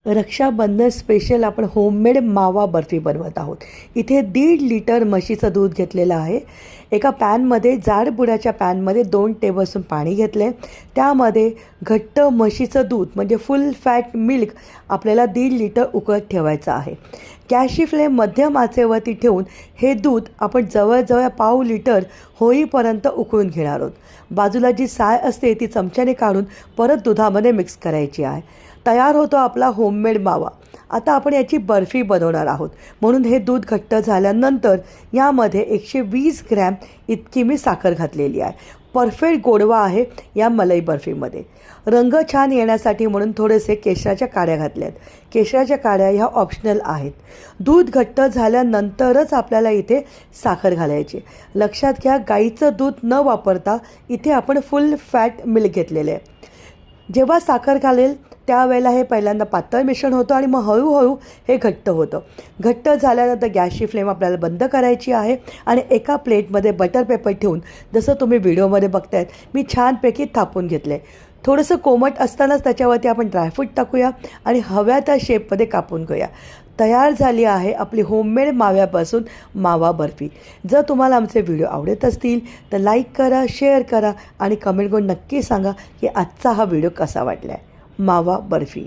Rakshabandhan special आपण homemade मावा बर्फी बनवत आहोत। इथे 1.5 लिटर म्हशीचं दूध घेतलेलं आहे। एका पॅनमध्ये जाड बुडाच्या पॅनमध्ये 2 टेबलस्पून पाणी घेतले। त्यामध्ये घट्ट म्हशीचं दूध म्हणजे फुल फॅट मिल्क आपल्याला 1.5 लिटर उकळत ठेवायचं आहे। गॅसची फ्लेम मध्यम आचेवरती ठेवून हे दूध आपण जवळजवळ पाव लिटर होईपर्यंत उकळून घेणार आहोत। बाजूला जी साय असते ती चमच्याने काढून परत दुधामध्ये मिक्स करायची आहे। तयार होतो आपला होममेड मावा। आता आपण याची बर्फी बनवणार आहोत, म्हणून हे दूध घट्ट झाल्यानंतर यामध्ये 120 ग्रॅम इतकी मी साखर घातलेली आहे। परफेक्ट गोडवा आहे या मलाई बर्फीमध्ये। रंग छान येण्यासाठी म्हणून थोडेसे केशराच्या काड्या घातल्यात। केशराच्या काड्या ह्या ऑप्शनल आहेत। दूध घट्ट झाल्यानंतरच आपल्याला इथे साखर घालायची। लक्षात घ्या, गाईचं दूध न वापरता इथे आपण फुल फॅट मिल्क घेतलेले आहे। जेव्हा साखर घालेल त्यावेळेला हे पहिल्यांदा पातळ मिश्रण होतं आणि मग हळूहळू हे घट्ट होतं। घट्ट झाल्यानंतर गॅसची फ्लेम आपल्याला बंद करायची आहे आणि एका प्लेटमध्ये बटर पेपर ठेवून जसं तुम्ही व्हिडिओमध्ये बघतायत मी छानपैकी थापून घेतलं आहे। थोडंसं कोमट असतानाच त्याच्यावरती आपण ड्रायफ्रूट टाकूया आणि हव्या त्या शेपमध्ये कापून घेऊया। तयार झाली आहे आपली होममेड माव्यापासून मावा बर्फी। जर तुम्हाला आमचे व्हिडिओ आवडत असतील तर लाईक करा, शेअर करा आणि कमेंट करून नक्की सांगा की आजचा हा व्हिडिओ कसा वाटला आहे। मावा बर्फी।